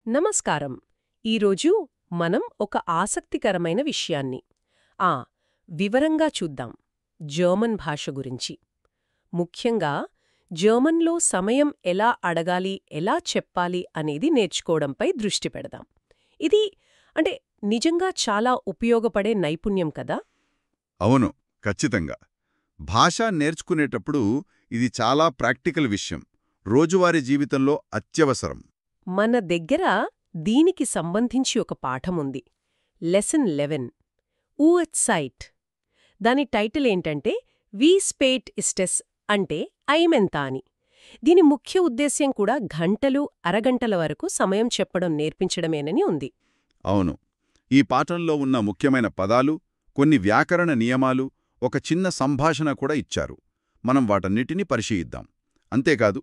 నమస్కారం. ఈరోజు మనం ఒక ఆసక్తికరమైన విషయాన్ని ఆ వివరంగా చూద్దాం. జర్మన్ భాష గురించి. ముఖ్యంగా జర్మన్లో సమయం ఎలా అడగాలి, ఎలా చెప్పాలి అనేది నేర్చుకోవడంపై దృష్టి పెడదాం. ఇది నిజంగా చాలా ఉపయోగపడే నైపుణ్యం కదా. అవును, ఖచ్చితంగా. భాష నేర్చుకునేటప్పుడు ఇది చాలా ప్రాక్టికల్ విషయం. రోజువారీ జీవితంలో అత్యవసరం. మన దగ్గర దీనికి సంబంధించి ఒక పాఠముంది. లెసన్ 11 ఊఎట్సైట్. దాని టైటిల్ ఏంటంటే వీ స్పేట్ ఇస్టెస్ అంటే ఐమెంత అని. దీని ముఖ్య ఉద్దేశ్యం కూడా గంటలు, అరగంటల వరకు సమయం చెప్పడం నేర్పించడమేనని ఉంది. అవును, ఈ పాఠంలో ఉన్న ముఖ్యమైన పదాలు, కొన్ని వ్యాకరణ నియమాలు, ఒక చిన్న సంభాషణ కూడా ఇచ్చారు. మనం వాటన్నిటినీ పరిశీలిద్దాం. అంతేకాదు,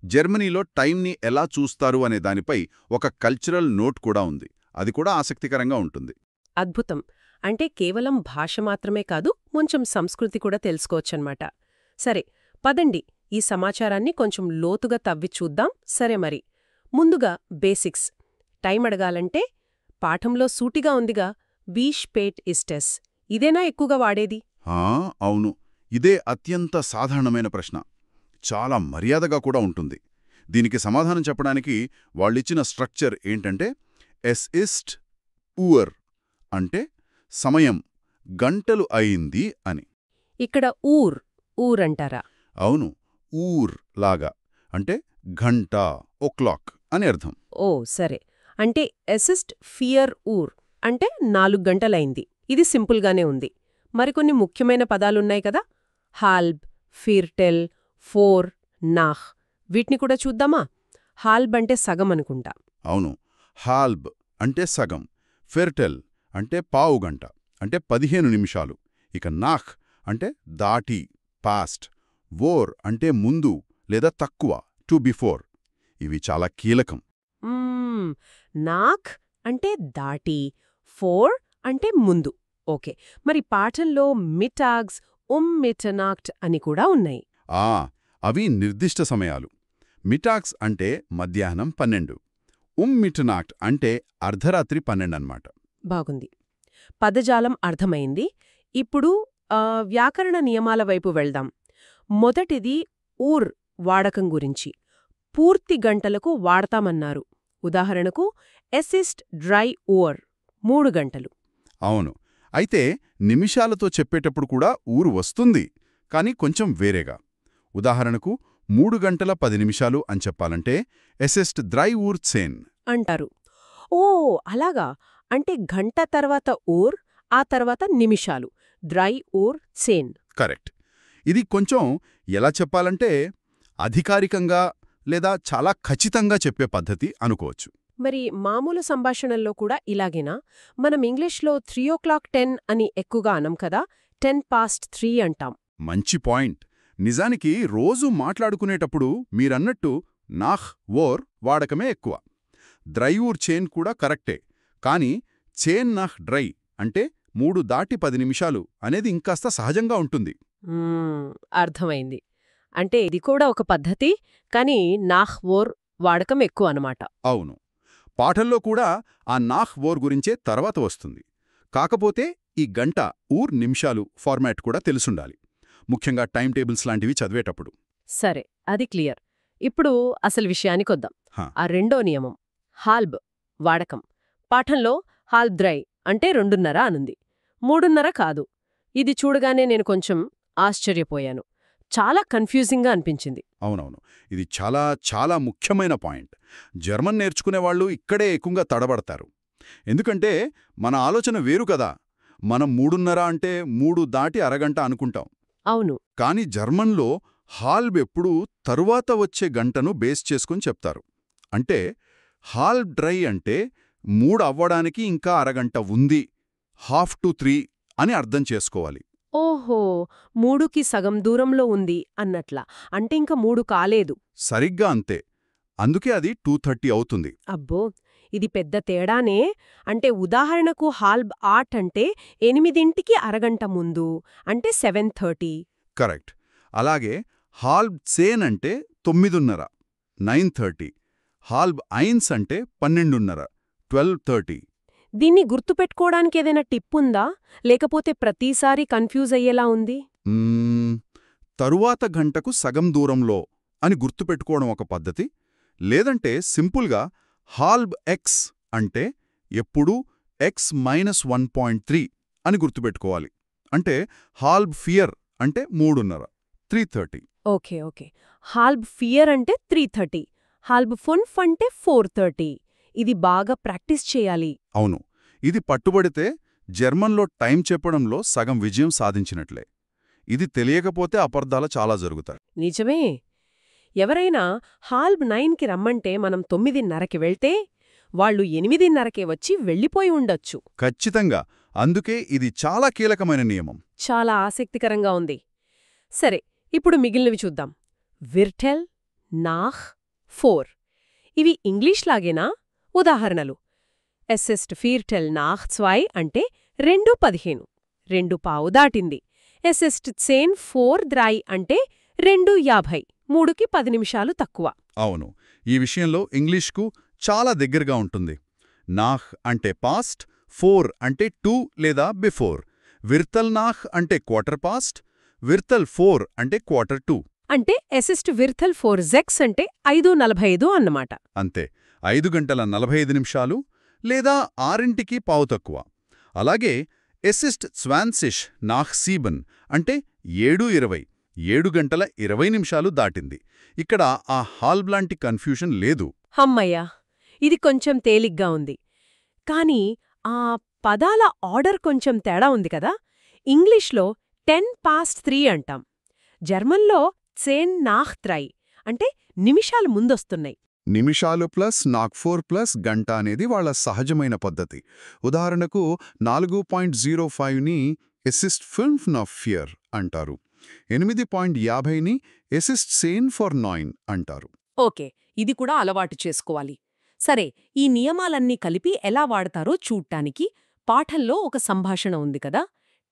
జర్మనీలో టైంని ఎలా చూస్తారు అనే దానిపై ఒక కల్చరల్ నోట్ కూడా ఉంది. అది కూడా ఆసక్తికరంగా ఉంటుంది. అద్భుతం. అంటే కేవలం భాష మాత్రమే కాదు, కొంచెం సంస్కృతి కూడా తెలుసుకోవచ్చన్నమాట. సరే, పదండి ఈ సమాచారాన్ని కొంచెం లోతుగా తవ్వి చూద్దాం. సరే మరి, ముందుగా బేసిక్స్. టైం అడగాలంటే పాఠంలో సూటిగా ఉందిగా, వీ స్పేట్ ఇస్టెస్. ఇదేనా ఎక్కువగా వాడేది? అవును, ఇదే అత్యంత సాధారణమైన ప్రశ్న. చాలా మర్యాదగా కూడా ఉంటుంది. దీనికి సమాధానం చెప్పడానికి వాళ్ళిచ్చిన స్ట్రక్చర్ ఏంటంటే ఎస్ ఇస్ట్ ఊర్ అంటే సమయం, గంటలు అయింది అని. ఇక్కడ ఊరంటారా? అవును, ఊర్ లాగా అంటే ఘంట, ఓక్లాక్ అని అర్థం. ఓ సరే. అంటే ఎసిస్ట్ ఫియర్ అంటే 4 గంటలైంది. ఇది సింపుల్గానే ఉంది. మరికొన్ని ముఖ్యమైన పదాలున్నాయి కదా. హాల్బ్, ఫీర్టెల్, ఫోర్, నాహ్. వీటిని కూడా చూద్దామా? హాల్బ్ అంటే సగం అనుకుంటా. అవును, హాల్బ్ అంటే సగం, ఫెర్టెల్ అంటే పావుగంట, అంటే 15 నిమిషాలు. ఇక నాహ్ అంటే దాటి, పాస్ట్. వోర్ అంటే ముందు లేదా తక్కువ, టు బిఫోర్. ఇవి చాలా కీలకం. నాక్ అంటే దాటి, ఫోర్ అంటే ముందు. ఓకే, మరి పాఠంలో మిటాగ్స్, మిటనాక్ట్ అని కూడా ఉన్నాయి. అవి నిర్దిష్ట సమయాలు. మిటాగ్స్ అంటే మధ్యాహ్నం 12, మిటనాక్ట్ అంటే అర్ధరాత్రి 12 అన్నమాట. బాగుంది. పదజాలం అర్థమైంది. ఇప్పుడు వ్యాకరణ నియమాల వైపు వెళ్దాం. మొదటిది ఊర్ వాడకం గురించి. పూర్తి గంటలకు వాడతామన్నారు. ఉదాహరణకు ఎసిస్ట్ డ్రై ఊర్ 3 గంటలు. అవును, అయితే నిమిషాలతో చెప్పేటప్పుడు కూడా ఊరు వస్తుంది, కానీ కొంచెం వేరేగా. ఉదాహరణకు 3 గంటల 10 నిమిషాలు అని చెప్పాలంటే ఎసెస్ట్ ద్రై ఊర్ సేన్ అంటారు. ఓ అలాగా. అంటే గంట తర్వాత ఊర్, ఆ తర్వాత నిమిషాలు. ద్రై ఊర్ సేన్. కరెక్ట్. ఇది కొంచెం ఎలా చెప్పాలంటే అధికారికంగా లేదా చాలా ఖచ్చితంగా చెప్పే పద్ధతి అనుకోవచ్చు. మరి మామూలు సంభాషణల్లో కూడా ఇలాగేనా? మనం ఇంగ్లీష్లో 3:10 అని ఎక్కువగా అనం కదా, 3:10 అంటాం. మంచి పాయింట్. నిజానికి రోజూ మాట్లాడుకునేటప్పుడు మీరన్నట్టు నాహ్, వోర్ వాడకమే ఎక్కువ. ద్రై ఊర్ చేన్ కూడా కరెక్టే, కానీ చేన్ నాహ్ డ్రై అంటే 3 దాటి 10 నిమిషాలు అనేది ఇంకాస్త సహజంగా ఉంటుంది. అర్థమైంది. అంటే ఇది కూడా ఒక పద్ధతి, కానీ నాహ్ వోర్ వాడకం ఎక్కువ అనమాట. అవును, పాఠంలో కూడా ఆ నాహ్ వోర్ గురించే తర్వాత వస్తుంది. కాకపోతే ఈ గంట, ఊర్, నిమిషాలు ఫార్మాట్ కూడా తెలుసుండాలి, ముఖ్యంగా టైం టేబుల్స్ లాంటివి చదివేటప్పుడు. సరే, అది క్లియర్. ఇప్పుడు అసలు విషయానికొద్దాం. హా. ఆ రెండో నియమం హాల్బ్ వాడకం. పాఠంలో హాల్బ్ ద్రై అంటే 2:30 అనుంది, 3:30 కాదు. ఇది చూడగానే నేను కొంచెం ఆశ్చర్యపోయాను. చాలా కన్ఫ్యూజింగ్గా అనిపించింది. అవునవును, ఇది చాలా చాలా ముఖ్యమైన పాయింట్. జర్మన్ నేర్చుకునేవాళ్లు ఇక్కడే ఎక్కువగా తడబడతారు. ఎందుకంటే మన ఆలోచన వేరు కదా. మనం 3:30 అంటే 3 దాటి అరగంట అనుకుంటాం. అవును, కాని జర్మన్లో హాల్బ్ ఎప్పుడూ తరువాత వచ్చే గంటను బేస్ చేసుకుని చెప్తారు. అంటే హాల్బ్ డ్రై అంటే 3 అవ్వడానికి ఇంకా అరగంట ఉంది, 2:30 అని అర్థం చేసుకోవాలి. ఓహో, 3కి సగం దూరంలో ఉంది అన్నట్లా. అంటే ఇంకా 3 కాలేదు. సరిగ్గా అంతే. అందుకే అది 2:30 అవుతుంది. అబ్బో, ఇది పెద్ద తేడానే. అంటే ఉదాహరణకు హాల్బ్ ఆట్ అంటే 8కి అరగంట ముందు, అంటే 7:30. కరెక్ట్. అలాగే హాల్బ్ సేన్ అంటే 9:30, 9:30. హాల్బ్ ఐన్స్ అంటే 12:30 12:30. దీన్ని గుర్తుపెట్టుకోవడానికి ఏదైనా టిప్ ఉందా, లేకపోతే ప్రతిసారి కన్ఫ్యూజ్ అయ్యేలా ఉంది? తరువాత గంటకు సగం దూరంలో అని గుర్తుపెట్టుకోవడం ఒక పద్ధతి. లేదంటే సింపుల్గా హాల్బ్ ఎక్స్ అంటే ఎప్పుడూ x-1.3 అని గుర్తుపెట్టుకోవాలి. అంటే హాల్బ్ ఫియర్ అంటే 3:30 3:30. Okay okay. హాల్బ్ ఫియర్ అంటే 3:30, హాల్బ్ ఫున్ఫ్ అంటే 4:30. ఇది బాగా ప్రాక్టీస్ చేయాలి. అవును, ఇది పట్టుబడితే జర్మన్లో టైం చెప్పడంలో సగం విజయం సాధించినట్లే. ఇది తెలియకపోతే అపార్థాలు చాలా జరుగుతాయి. నిజమే. ఎవరైనా హాల్బ్ 9కి రమ్మంటే మనం 9:30కి వెళ్తే వాళ్ళు 8:30కే వచ్చి వెళ్ళిపోయి ఉండొచ్చు. ఖచ్చితంగా. అందుకే ఇది చాలా కీలకమైన నియమం. చాలా ఆసక్తికరంగా ఉంది. సరే, ఇప్పుడు మిగిలినవి చూద్దాం. విర్టెల్, నాహ్, ఫోర్. ఇవి ఇంగ్లీష్లాగేనా? ఉదాహరణలు: Es ist Viertel nach 2 అంటే 2:15, 2:15 దాటింది. Es ist 10 vor 3 అంటే 2:50, 3కి 10 నిమిషాలు తక్కువ. అవును, ఈ విషయంలో ఇంగ్లీష్కు చాలా దగ్గరగా ఉంటుంది. నాహ్ అంటే పాస్ట్, ఫోర్ అంటే 2 లేదా బిఫోర్. విర్తల్ నాహ్ అంటే క్వార్టర్ పాస్ట్, విర్తల్ ఫోర్ అంటే క్వార్టర్ 2. అంటే Es ist Viertel vor 6 అంటే 5:45 అన్నమాట. అంతే, 5:45 లేదా 6:15 తక్కువ. అలాగే Es ist 20 nach 7 అంటే 7:20, 7:20 దాటింది. ఇక్కడ ఆ హాల్బ్ లాంటి కన్ఫ్యూషన్ లేదు. హమ్మయ్యా, ఇది కొంచెం తేలిగ్గా ఉంది. కానీ ఆ పదాల ఆర్డర్ కొంచెం తేడా ఉంది కదా. ఇంగ్లీష్లో 10:03 అంటాం, జర్మన్లో 10 nach 3 అంటే నిమిషాలు ముందొస్తున్నాయి. నిమిషాలు ప్లస్ నాక్ 4 ప్లస్ గంట అనేది వాళ్ళ సహజమైన పద్ధతి. ఉదాహరణకు 4.05ని Es ist 5 nach 4 అంటారు. 8.50ని Es ist 10 vor 9 అంటారు. ఓకే, ఇది కూడా అలవాటు చేసుకోవాలి. సరే, ఈ నియమాలన్నీ కలిపి ఎలా వాడతారో చూడ్డానికి పాఠంలో ఒక సంభాషణ ఉంది కదా,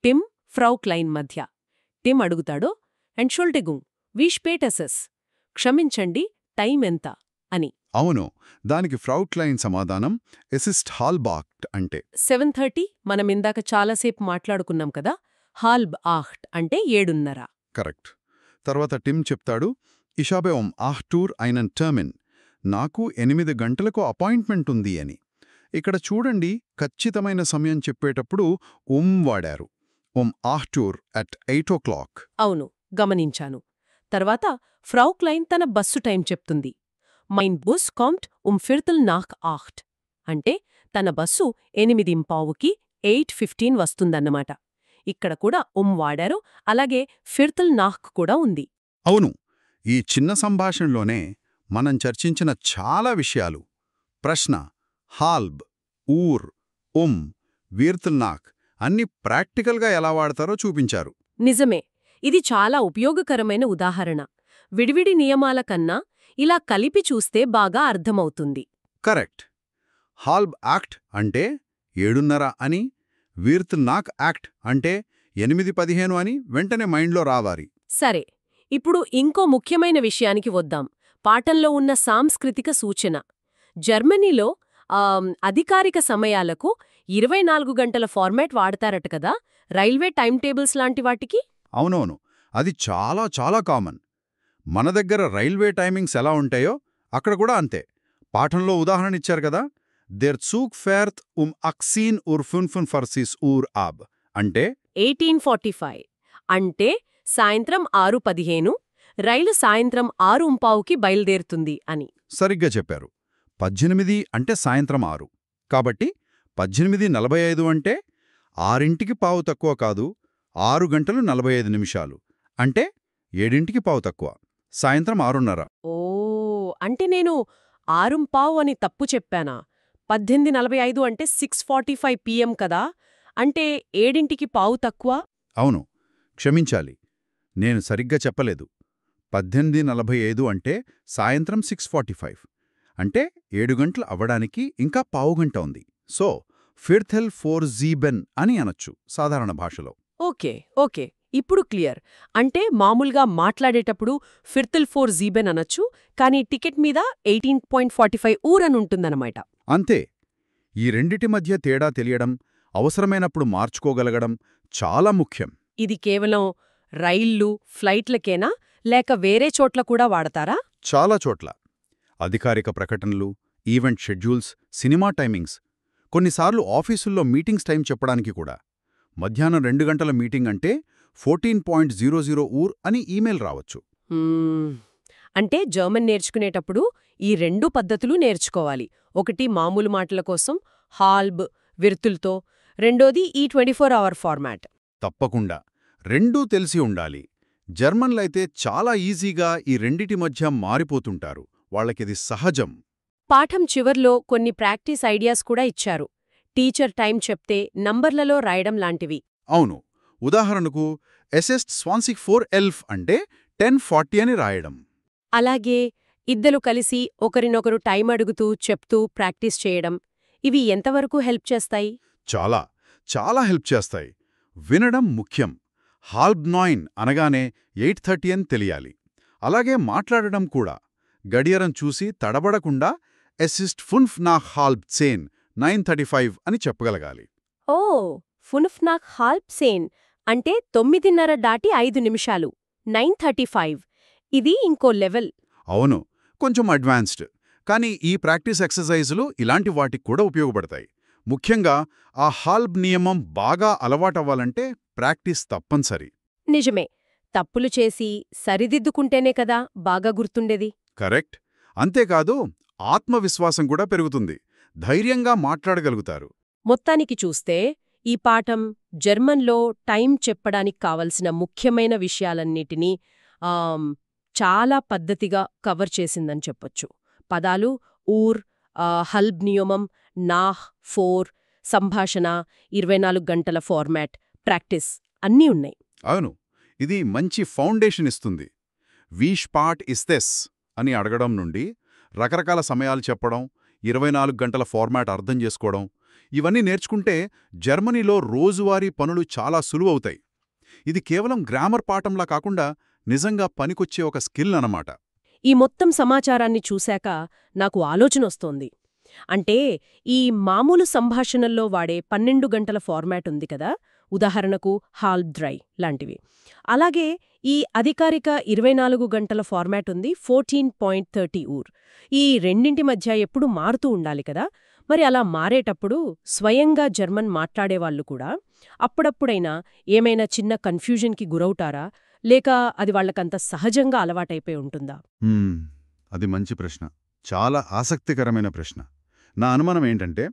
టిమ్, ఫ్రౌ క్లైన్ మధ్య. టిమ్ అడుగుతాడు, ఎంట్షోల్టిగుంగ్ wie spät ist es? క్షమించండి, టైం ఎంత అని. అవును, దానికి ఫ్రౌ క్లైన్ సమాధానం Es ist halb 8 అంటే 7:30. మనమిందాక చాలాసేపు మాట్లాడుకున్నాం కదా, హాల్బ్ 8 అంటే 7:30. కరెక్ట్. తర్వాత టిమ్ చెప్తాడు, Ich habe um 8 Uhr einen Termin. నాకు 8 గంటలకు అపాయింట్మెంట్ ఉంది అని. ఇక్కడ చూడండి, ఖచ్చితమైన సమయం చెప్పేటప్పుడు వాడారు. 8 Uhr at 8 o'clock. అవును, గమనించాను. తర్వాత ఫ్రౌ క్లైన్ తన బస్సు టైం చెప్తుంది. Mein Bus kommt um Viertel nach 8 అంటే తన బస్సు 8:15కి 8:15 వస్తుందన్నమాట. ఇక్కడ కూడా వాడారు, అలాగే Viertel nach కూడా ఉంది. అవును, ఈ చిన్న సంభాషణలోనే మనం చర్చించిన చాలా విషయాలు, ప్రశ్న, హాల్బ్, ఊర్, వీర్తల్ నాక్ అన్ని ప్రాక్టికల్గా ఎలా వాడతారో చూపించారు. నిజమే, ఇది చాలా ఉపయోగకరమైన ఉదాహరణ. విడివిడి నియమాల కన్నా ఇలా కలిపి చూస్తే బాగా అర్థమవుతుంది. కరెక్ట్. హాల్బ్ యాక్ట్ అంటే 7:30 అని, వీర్తల్ నాక్ యాక్ట్ అంటే 8:15 అని వెంటనే మైండ్లో రావాలి. సరే, ఇప్పుడు ఇంకో ముఖ్యమైన విషయానికి వద్దాం. పాఠంలో ఉన్న సాంస్కృతిక సూచన. జర్మనీలో అధికారిక సమయాలకు 24 గంటల ఫార్మాట్ వాడతారట కదా, రైల్వే టైం టేబుల్స్ లాంటి వాటికి. అవునవును, అది చాలా చాలా కామన్. మన దగ్గర రైల్వే టైమింగ్స్ ఎలా ఉంటాయో అక్కడ కూడా అంతే. పాఠంలో ఉదాహరణ ఇచ్చారు కదా, Der Zug fährt um 18:45 Uhr ab అంటే 18:45 అంటే సాయంత్రం 6:15, రైలు సాయంత్రం 6:15కి బయలుదేరుతుంది అని. సరిగ్గా చెప్పారు. 18 అంటే సాయంత్రం 6. కాబట్టి 18:45 అంటే 6:15 తక్కువ కాదు, 6:45 అంటే 7:15 సాయంత్రం 6:30. ఓ, అంటే నేను 6:15 అని తప్పు చెప్పానా? 18:45 అంటే 6:45 PM కదా, అంటే 7:15 తక్కువ. అవును, క్షమించాలి, నేను సరిగ్గా చెప్పలేదు. 18:45 అంటే సాయంత్రం 6:45 అంటే 7 గంటలు అవ్వడానికి ఇంకా పావుగంట ఉంది. సో Viertel vor 7 అని అనొచ్చు సాధారణ భాషలో. ఓకే ఓకే, ఇప్పుడు క్లియర్. అంటే మామూలుగా మాట్లాడేటప్పుడు ఫిర్తిల్ ఫోర్ జీబెన్ అనొచ్చు, కానీ టికెట్ మీద 18.45 ఊర్ అని ఉంటుందన్నమాట. అంతే. ఈ రెండిటి మధ్య తేడా తెలియడం, అవసరమైనప్పుడు మార్చుకోగలగడం చాలా ముఖ్యం. ఇది కేవలం రైళ్లు, ఫ్లైట్లకేనా లేక వేరే చోట్ల కూడా వాడతారా? చాలా చోట్ల. అధికారిక ప్రకటనలు, ఈవెంట్ షెడ్యూల్స్, సినిమా టైమింగ్స్, కొన్నిసార్లు ఆఫీసుల్లో మీటింగ్స్ టైం చెప్పడానికి కూడా. మధ్యాహ్నం 2 గంటల మీటింగ్ అంటే 14.00 ఊర్ అని ఈమెయిల్ రావచ్చు. అంటే జర్మన్ నేర్చుకునేటప్పుడు ఈ 2 పద్ధతులు నేర్చుకోవాలి. ఒకటి మామూలు మాటల కోసం హాల్బ్, విర్తుల్తో, రెండోది ఈ 24 అవర్ ఫార్మాట్. తప్పకుండా. రెండూ తెలిసి ఉండాలి. జర్మన్లైతే చాలా ఈజీగా ఈ రెండిటి మధ్య మారిపోతుంటారు. వాళ్ళకిది సహజం. పాఠం చివర్లో కొన్ని ప్రాక్టీస్ ఐడియాస్ కూడా ఇచ్చారు. టీచర్ టైం చెప్తే నంబర్లలో రాయడం లాంటివి. అవును. ఉదాహరణకు ఎసెస్ట్ 2411 అంటే 10:40 అని రాయడం. అలాగే ఇద్దరు కలిసి ఒకరినొకరు టైం అడుగుతూ చెప్తూ ప్రాక్టీస్ చేయడం. ఇవి ఎంతవరకు హెల్ప్ చేస్తాయి? చాలా, చాలా హెల్ప్ చేస్తాయి. వినడం ముఖ్యం. హాల్బ్ 9 అనగానే 8:30 అని తెలియాలి. అలాగే మాట్లాడడం కూడా. గడియారం చూసి తడబడకుండా ఎసిస్ట్ 5 nach halb 10 9:35 అని చెప్పగలగాలి. ఓ, 5 nach halb 10 అంటే 9:30 దాటి 5 నిమిషాలు, 9:35. ఇది ఇంకో లెవెల్. అవును, కొంచెం అడ్వాన్స్డ్. కానీ ఈ ప్రాక్టీస్ ఎక్సర్సైజులు ఇలాంటి వాటికి కూడా ఉపయోగపడతాయి. ముఖ్యంగా ఆ హాల్బ్ నియమం బాగా అలవాటవ్వాలంటే ప్రాక్టీస్ తప్పనిసరి. నిజమే. తప్పులు చేసి సరిదిద్దుకుంటేనే కదా బాగా గుర్తుండేది. కరెక్ట్. అంతేకాదు, ఆత్మవిశ్వాసం కూడా పెరుగుతుంది. ధైర్యంగా మాట్లాడగలుగుతారు. మొత్తానికి చూస్తే ఈ పాఠం జర్మన్లో టైం చెప్పడానికి కావలసిన ముఖ్యమైన విషయాలన్నిటినీ చాలా పద్ధతిగా కవర్ చేసిందని చెప్పొచ్చు. పదాలు ఊర్, హల్బ్ నియమం, నాహ్, ఫోర్, సంభాషణ, 24 గంటల ఫార్మాట్, ప్రాక్టీస్ అన్నీ ఉన్నాయి. అవును, ఇది మంచి ఫౌండేషన్ ఇస్తుంది. వీ స్పాట్ ఇస్ దెస్ అని అడగడం నుండి రకరకాల సమయాలు చెప్పడం, 24 గంటల ఫార్మాట్ అర్థం చేసుకోవడం, ఇవన్నీ నేర్చుకుంటే జర్మనీలో రోజువారీ పనులు చాలా సులువవుతాయి. ఇది కేవలం గ్రామర్ పాఠంలా కాకుండా నిజంగా పనికొచ్చే ఒక స్కిల్ అన్నమాట. ఈ మొత్తం సమాచారాన్ని చూశాక నాకు ఆలోచనొస్తోంది. అంటే ఈ మామూలు సంభాషణల్లో వాడే 12 గంటల ఫార్మాట్ ఉంది కదా, ఉదాహరణకు హాల్బ్ డ్రై లాంటివి. అలాగే ఈ అధికారిక 24 గంటల ఫార్మాట్ ఉంది 14.30 ఊర్. ఈ రెండింటి మధ్య ఎప్పుడు మారుతూ ఉండాలి కదా. మరి అలా మారేటప్పుడు స్వయంగా జర్మన్ మాట్లాడేవాళ్లు కూడా అప్పుడప్పుడైనా ఏమైనా చిన్న కన్ఫ్యూజన్కి గురవుతారా, లేక అది వాళ్లకంత సహజంగా అలవాటైపోయి ఉంటుందా? అది మంచి ప్రశ్న. చాలా ఆసక్తికరమైన ప్రశ్న. నా అనుమానం ఏంటంటే,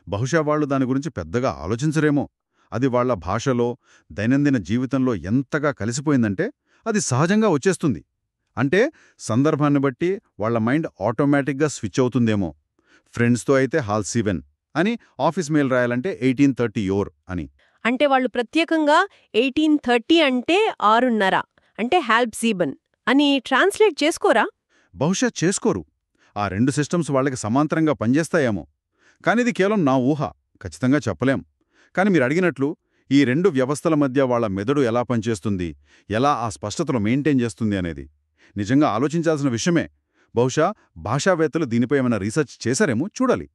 బహుశా వాళ్లు దాని గురించి పెద్దగా ఆలోచించరేమో. అది వాళ్ల భాషలో, దైనందిన జీవితంలో ఎంతగా కలిసిపోయిందంటే అది సహజంగా వచ్చేస్తుంది. అంటే సందర్భాన్ని బట్టి వాళ్ల మైండ్ ఆటోమేటిక్గా స్విచ్ అవుతుందేమో. ఫ్రెండ్స్తో అయితే హాల్ 7 అని, ఆఫీస్ మెయిల్ రాయాలంటే 18:30 యోర్ అని. అంటే వాళ్ళు ప్రత్యేకంగా 18:30 అంటే 6:30 అంటే హాల్బ్ 7 అని ట్రాన్స్లేట్ చేసుకోరా? బహుశా చేసుకోరు. ఆ 2 సిస్టమ్స్ వాళ్ళకి సమాంతరంగా పనిచేస్తాయేమో. కానిది కేవలం నా ఊహ, ఖచ్చితంగా చెప్పలేం. కాని మీరు అడిగినట్లు ఈ 2 వ్యవస్థల మధ్య వాళ్ల మెదడు ఎలా పనిచేస్తుంది, ఎలా ఆ స్పష్టతను మెయింటైన్ చేస్తుంది అనేది నిజంగా ఆలోచించాల్సిన విషయమే. బహుశా భాషావేత్తలు దీనిపై ఏమైనా రీసెర్చ్ చేశారేమో, చూడాలి.